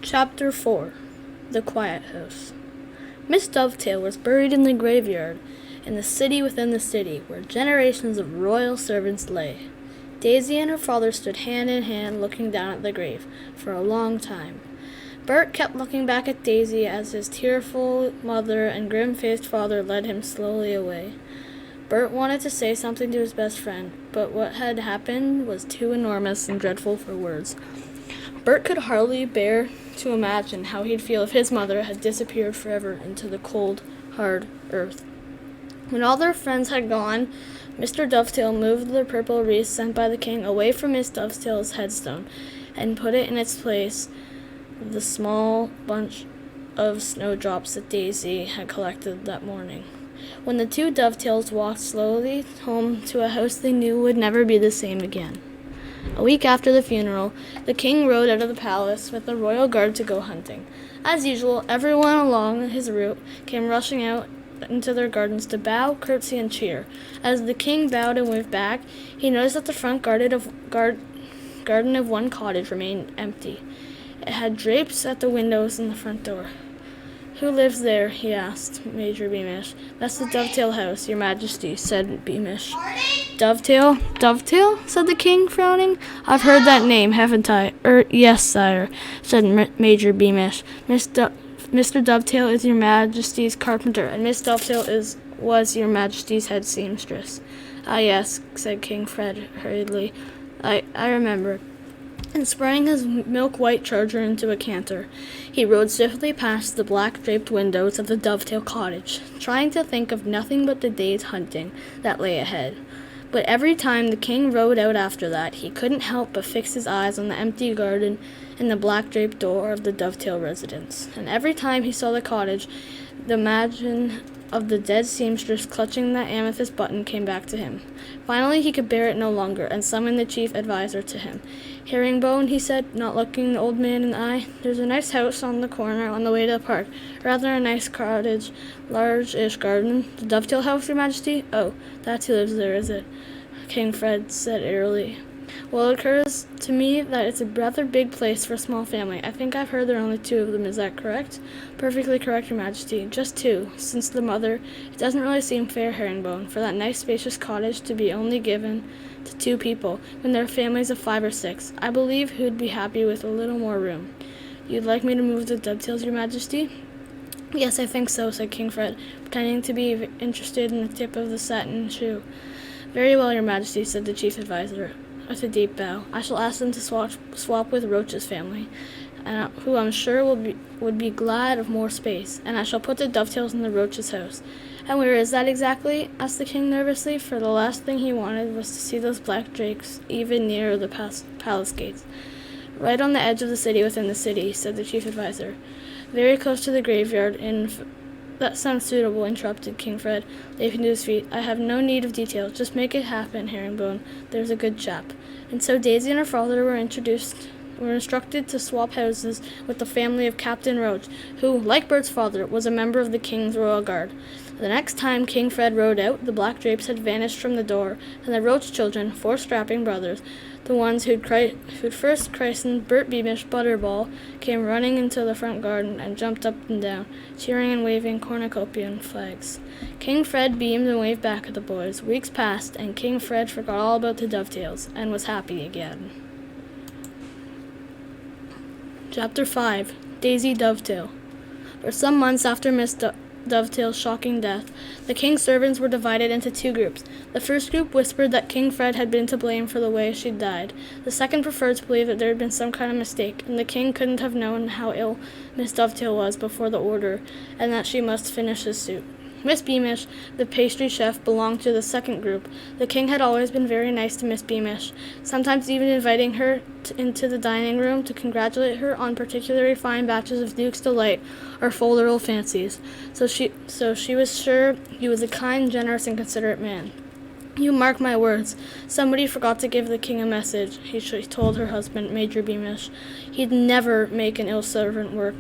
Chapter 4 The Quiet House. Miss Dovetail was buried in the graveyard, in the city within the city, where generations of royal servants lay. Daisy and her father stood hand in hand looking down at the grave, for a long time. Bert kept looking back at Daisy as his tearful mother and grim-faced father led him slowly away. Bert wanted to say something to his best friend, but what had happened was too enormous and dreadful for words. Bert could hardly bear to imagine how he'd feel if his mother had disappeared forever into the cold, hard earth. When all their friends had gone, Mr. Dovetail moved the purple wreath sent by the king away from Miss Dovetail's headstone and put it in its place the small bunch of snowdrops that Daisy had collected that morning. When the two Dovetails walked slowly home to a house they knew would never be the same again. A week after the funeral, the king rode out of the palace with the royal guard to go hunting. As usual, everyone along his route came rushing out into their gardens to bow, curtsy, and cheer. As the king bowed and waved back, he noticed that the front garden of one cottage remained empty. It had drapes at the windows and the front door. "Who lives there?" he asked Major Beamish. "That's the Dovetail house, your majesty," said Beamish. "Dovetail? Dovetail?" said the king, frowning. "I've heard that name, haven't I?" Yes, sire," said Major Beamish. Mr. Dovetail is your majesty's carpenter, and Miss Dovetail was your majesty's head seamstress." "Ah, yes," said King Fred hurriedly. I remember." And sprang his milk-white charger into a canter, he rode swiftly past the black-draped windows of the Dovetail cottage, trying to think of nothing but the day's hunting that lay ahead. But every time the king rode out after that, he couldn't help but fix his eyes on the empty garden and the black-draped door of the Dovetail residence. And every time he saw the cottage, the image of the dead seamstress clutching that amethyst button came back to him. Finally, he could bear it no longer, and summoned the chief adviser to him. "Herringbone," he said, not looking the old man in the eye, "there's a nice house on the corner on the way to the park. Rather a nice cottage, large-ish garden. The Dovetail house, your majesty?" "Oh, that's who lives there, is it?" King Fred said airily. "Well, it occurs to me that it's a rather big place for a small family. I think I've heard there are only two of them. Is that correct?" "Perfectly correct, your majesty. Just two, since the mother. It doesn't really seem fair, Herringbone, for that nice spacious cottage to be only given to two people, when there are families of 5 or 6. I believe who'd be happy with a little more room." "You'd like me to move the Dovetails, your majesty?" "Yes, I think so," said King Fred, pretending to be interested in the tip of the satin shoe. "Very well, your majesty," said the chief adviser, with a deep bow. "I shall ask them to swap with Roach's family, who I'm sure would be glad of more space, and I shall put the Dovetails in the Roach's house." "And where is that exactly?" asked the king nervously, for the last thing he wanted was to see those black drapes even nearer the palace gates. "Right on the edge of the city within the city," said the chief adviser. "Very close to the graveyard That sounds suitable," interrupted King Fred, leaping to his feet. "I have no need of details. Just make it happen, Herringbone. There's a good chap." And so Daisy and her father were instructed to swap houses with the family of Captain Roach, who, like Bert's father, was a member of the king's royal guard. The next time King Fred rode out, the black drapes had vanished from the door, and the Roach children, 4 strapping brothers, the ones who'd first christened Bert Beamish Butterball, came running into the front garden and jumped up and down, cheering and waving cornucopian flags. King Fred beamed and waved back at the boys. Weeks passed, and King Fred forgot all about the Dovetails and was happy again. Chapter 5 Daisy Dovetail. For some months after Miss Dovetail's shocking death, the king's servants were divided into 2 groups. The first group whispered that King Fred had been to blame for the way she'd died. The second preferred to believe that there had been some kind of mistake, and the king couldn't have known how ill Miss Dovetail was before the order, and that she must finish his suit. Miss Beamish, the pastry chef, belonged to the second group. The king had always been very nice to Miss Beamish, sometimes even inviting her into the dining room to congratulate her on particularly fine batches of Duke's Delight or Folderol fancies. So she was sure he was a kind, generous, and considerate man. You mark my words. Somebody forgot to give the king a message, she told her husband, Major Beamish. He'd never make an ill servant work.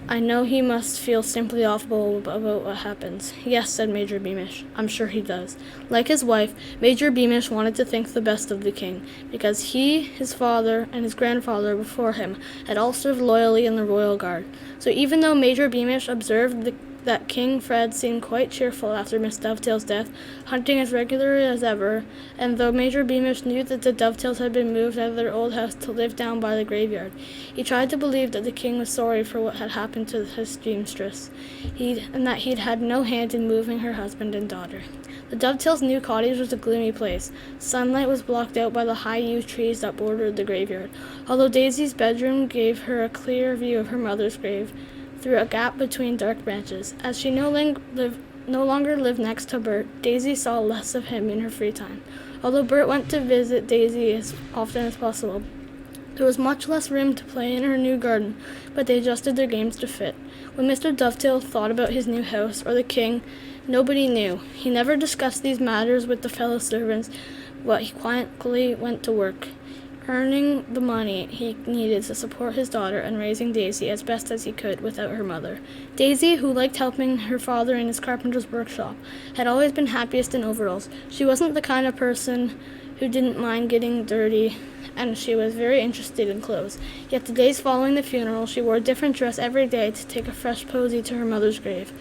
I know he must feel simply awful about what happens. Yes, said Major Beamish. I'm sure he does. Like his wife, Major Beamish wanted to think the best of the king, because he, his father, and his grandfather before him had all served loyally in the royal guard. So even though Major Beamish observed that King Fred seemed quite cheerful after Miss Dovetail's death, hunting as regularly as ever, and though Major Beamish knew that the Dovetails had been moved out of their old house to live down by the graveyard, he tried to believe that the king was sorry for what had happened to his seamstress, and that he'd had no hand in moving her husband and daughter. The Dovetails' new cottage was a gloomy place. Sunlight was blocked out by the high yew trees that bordered the graveyard, although Daisy's bedroom gave her a clear view of her mother's grave through a gap between dark branches. As she no longer lived next to Bert, Daisy saw less of him in her free time. Although Bert went to visit Daisy as often as possible, there was much less room to play in her new garden, but they adjusted their games to fit. When Mr. Dovetail thought about his new house or the king, nobody knew. He never discussed these matters with the fellow servants, but he quietly went to work, earning the money he needed to support his daughter and raising Daisy as best as he could without her mother. Daisy, who liked helping her father in his carpenter's workshop, had always been happiest in overalls. She wasn't the kind of person who didn't mind getting dirty, and she was very interested in clothes. Yet the days following the funeral, she wore a different dress every day to take a fresh posy to her mother's grave.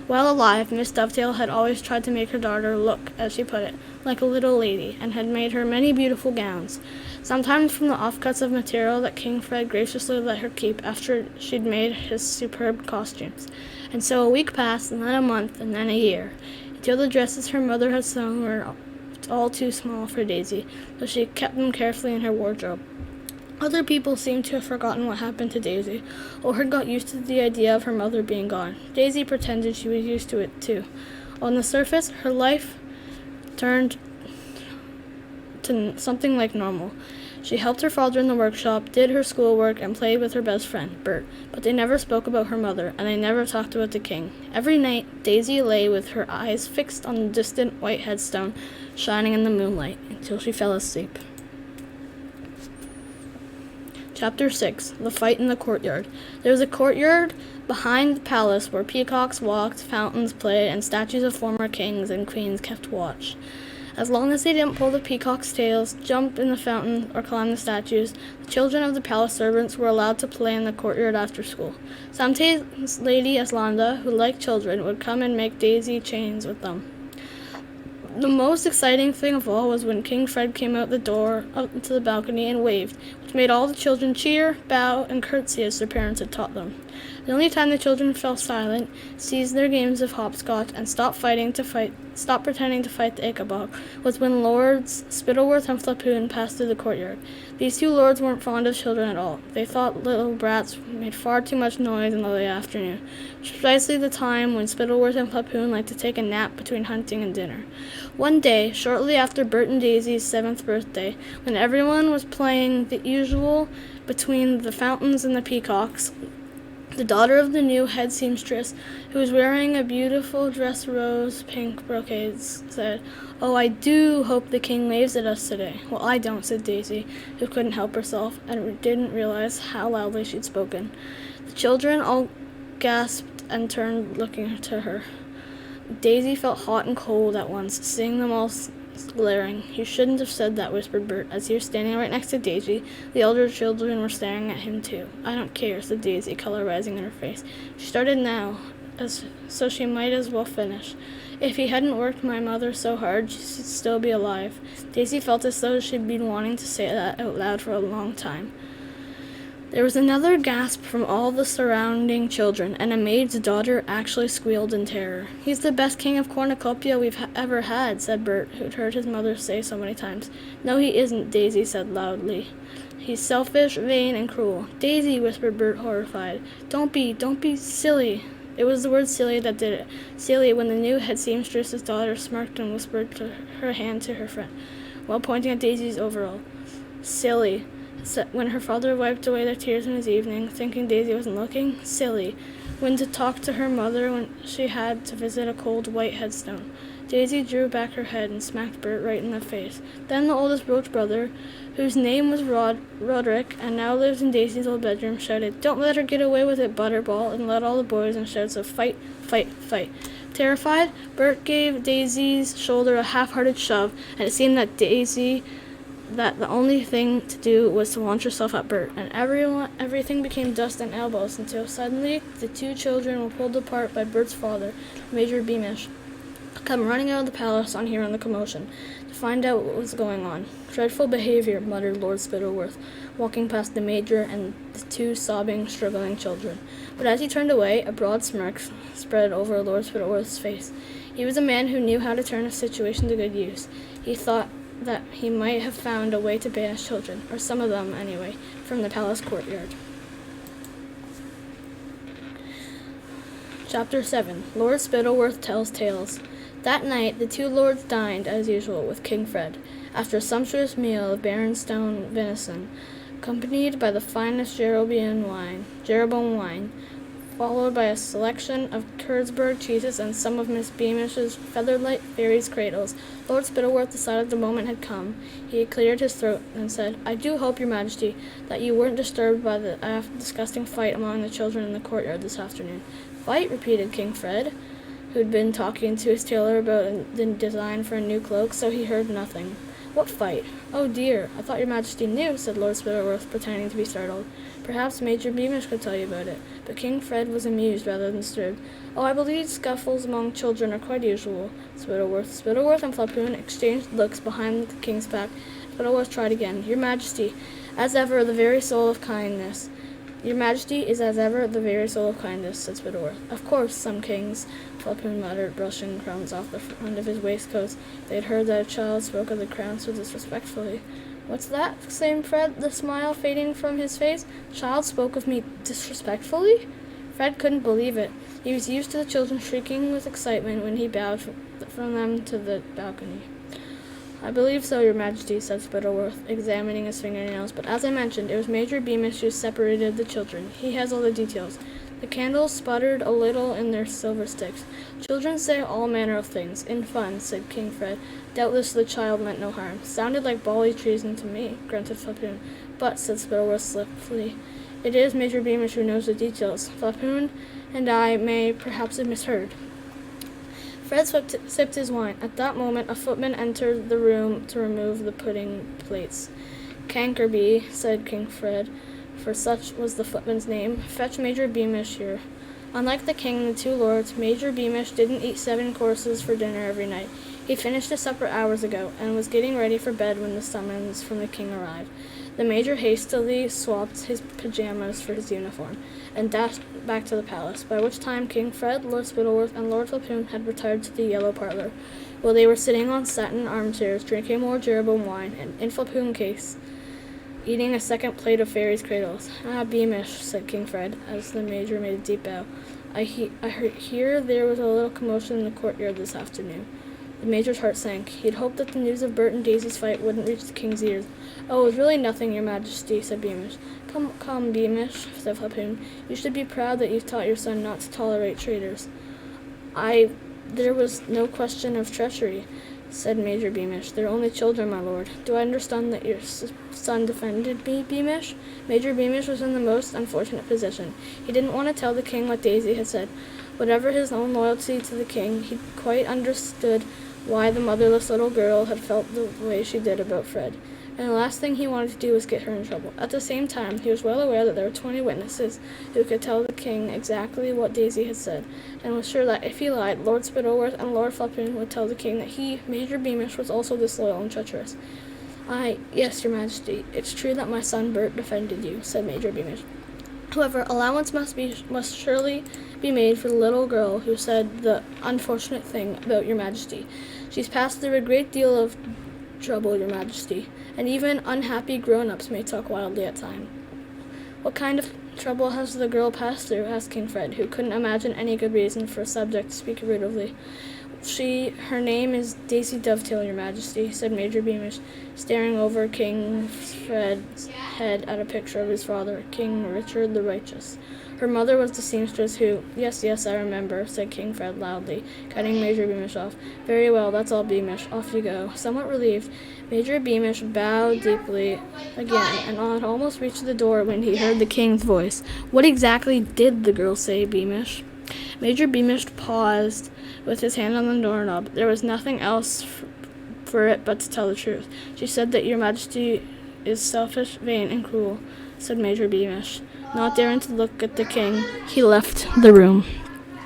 While alive, Miss Dovetail had always tried to make her daughter look, as she put it, like a little lady, and had made her many beautiful gowns, sometimes from the offcuts of material that King Fred graciously let her keep after she'd made his superb costumes. And so a week passed, and then a month, and then a year, until the dresses her mother had sewn were all too small for Daisy, though she kept them carefully in her wardrobe. Other people seemed to have forgotten what happened to Daisy, or had got used to the idea of her mother being gone. Daisy pretended she was used to it, too. On the surface, her life turned to something like normal. She helped her father in the workshop, did her schoolwork, and played with her best friend, Bert. But they never spoke about her mother, and they never talked about the king. Every night, Daisy lay with her eyes fixed on the distant white headstone shining in the moonlight until she fell asleep. Chapter 6. The Fight in the Courtyard. There was a courtyard behind the palace where peacocks walked, fountains played, and statues of former kings and queens kept watch. As long as they didn't pull the peacocks' tails, jump in the fountain, or climb the statues, the children of the palace servants were allowed to play in the courtyard after school. Sometimes Lady Eslanda, who liked children, would come and make daisy chains with them. The most exciting thing of all was when King Fred came out the door up to the balcony and waved, which made all the children cheer, bow, and curtsy as their parents had taught them. The only time the children fell silent, ceased their games of hopscotch, and stopped pretending to fight the Ickabog was when Lords Spittleworth and Flapoon passed through the courtyard. These two lords weren't fond of children at all. They thought little brats made far too much noise in the late afternoon, precisely the time when Spittleworth and Flapoon liked to take a nap between hunting and dinner. One day, shortly after Bert and Daisy's 7th birthday, when everyone was playing the usual between the fountains and the peacocks, the daughter of the new head seamstress, who was wearing a beautiful dress rose-pink brocades, said, "Oh, I do hope the king waves at us today." "Well, I don't," said Daisy, who couldn't help herself and didn't realize how loudly she'd spoken. The children all gasped and turned looking to her. Daisy felt hot and cold at once, seeing them all glaring. "You shouldn't have said that," whispered Bert, as he was standing right next to Daisy. The elder children were staring at him, too. "I don't care," said Daisy, color rising in her face. She started now, so she might as well finish. "If he hadn't worked my mother so hard, she'd still be alive." Daisy felt as though she'd been wanting to say that out loud for a long time. There was another gasp from all the surrounding children, and a maid's daughter actually squealed in terror. "He's the best king of cornucopia we've ever had," said Bert, who'd heard his mother say so many times. "No, he isn't," Daisy said loudly. "He's selfish, vain, and cruel." "Daisy," whispered Bert, horrified. Don't be silly." It was the word silly that did it. Silly, when the new head seamstress's daughter smirked and whispered her hand to her friend, while pointing at Daisy's overall. Silly. When her father wiped away the tears in his evening, thinking Daisy wasn't looking. Silly. When to talk to her mother when she had to visit a cold white headstone. Daisy drew back her head and smacked Bert right in the face. Then the oldest Roach brother, whose name was Roderick and now lives in Daisy's old bedroom, shouted, "Don't let her get away with it, Butterball," and led all the boys in shouts of "Fight, fight, fight." Terrified, Bert gave Daisy's shoulder a half-hearted shove, and it seemed that the only thing to do was to launch herself at Bert, and everything became dust and elbows until suddenly the two children were pulled apart by Bert's father, Major Beamish, come running out of the palace on hearing the commotion to find out what was going on. "Dreadful behavior," muttered Lord Spittleworth, walking past the Major and the two sobbing, struggling children. But as he turned away, a broad smirk spread over Lord Spittleworth's face. He was a man who knew how to turn a situation to good use. He thought that he might have found a way to banish children, or some of them anyway, from the palace courtyard. Chapter 7. Lord Spittleworth Tells Tales. That night the two lords dined, as usual, with King Fred, after a sumptuous meal of Baronstone venison, accompanied by the finest Jeroboam wine, followed by a selection of Kurtzburg cheeses and some of Miss Beamish's featherlight fairies' cradles. Lord Spittleworth decided the moment had come. He cleared his throat and said, "I do hope, Your Majesty, that you weren't disturbed by the disgusting fight among the children in the courtyard this afternoon." "Fight?" repeated King Fred, who'd been talking to his tailor about the design for a new cloak, so he heard nothing. "What fight?" "Oh dear, I thought Your Majesty knew," said Lord Spittleworth, pretending to be startled. "Perhaps Major Beamish could tell you about it." But King Fred was amused rather than disturbed. "Oh, I believe scuffles among children are quite usual." Spittleworth and Flapoon exchanged looks behind the king's back. Spittleworth tried again. "Your Majesty, as ever, the very soul of kindness." "Your Majesty is as ever the very soul of kindness," said Spittleworth. "Of course, some kings," Flapoon muttered, brushing crumbs off the front of his waistcoat. They had heard that a child spoke of the crown so disrespectfully. "What's that?" exclaimed Fred, the smile fading from his face. "Child spoke of me disrespectfully?" Fred couldn't believe it. He was used to the children shrieking with excitement when he bowed from them to the balcony. "I believe so, Your Majesty," said Spittleworth, examining his fingernails. "But as I mentioned, it was Major Beamish who separated the children. He has all the details." The candles sputtered a little in their silver sticks. "Children say all manner of things, in fun," said King Fred. "Doubtless the child meant no harm." "Sounded like bally treason to me," grunted Flapoon. "But," said Spittleworth swiftly, "it is Major Beamish who knows the details. Flapoon and I may perhaps have misheard." Fred sipped his wine. At that moment a footman entered the room to remove the pudding plates. "Cankerby," said King Fred, for such was the footman's name, "fetch Major Beamish here." Unlike the king and the two lords, Major Beamish didn't eat 7 courses for dinner every night. He finished his supper hours ago, and was getting ready for bed when the summons from the king arrived. The major hastily swapped his pajamas for his uniform, and dashed back to the palace, by which time King Fred, Lord Spittleworth, and Lord Flapoon had retired to the yellow parlor, where they were sitting on satin armchairs, drinking more Jeroboam wine, and in Flapoon case, eating a second plate of fairies' cradles. "Ah, Beamish," said King Fred, as the major made a deep bow. I hear there was a little commotion in the courtyard this afternoon." The major's heart sank. He had hoped that the news of Bert and Daisy's fight wouldn't reach the king's ears. "Oh, it was really nothing, Your Majesty," said Beamish. Come, Beamish," said Flapoon. "You should be proud that you've taught your son not to tolerate traitors." There was no question of treachery," said Major Beamish. "They're only children, my lord. Do I understand that your son defended me, Beamish?" Major Beamish was in the most unfortunate position. He didn't want to tell the king what Daisy had said. Whatever his own loyalty to the king, he quite understood why the motherless little girl had felt the way she did about Fred, and the last thing he wanted to do was get her in trouble. At the same time, he was well aware that there were 20 witnesses who could tell the king exactly what Daisy had said, and was sure that if he lied, Lord Spittleworth and Lord Flapoon would tell the king that he, Major Beamish, was also disloyal and treacherous. "Yes, Your Majesty, it's true that my son Bert defended you," said Major Beamish. "However, allowance must surely be made for the little girl who said the unfortunate thing about Your Majesty. She's passed through a great deal of trouble, Your Majesty, and even unhappy grown-ups may talk wildly at times." "What kind of trouble has the girl passed through?" asked King Fred, who couldn't imagine any good reason for a subject to speak irritably. Her name is Daisy Dovetail, Your Majesty, said Major Beamish, staring over King Fred's head at a picture of his father, King Richard the Righteous. Her mother was the seamstress who— Yes, I remember, said King Fred loudly, cutting Major Beamish off. Very well, that's all, Beamish. Off you go. Somewhat relieved, Major Beamish bowed deeply again, and had almost reached the door when he heard the king's voice. What exactly did the girl say, Beamish? Major Beamish paused with his hand on the doorknob. There was nothing else for it but to tell the truth. She said that Your Majesty is selfish, vain, and cruel, said Major Beamish. Not daring to look at the king, he left the room.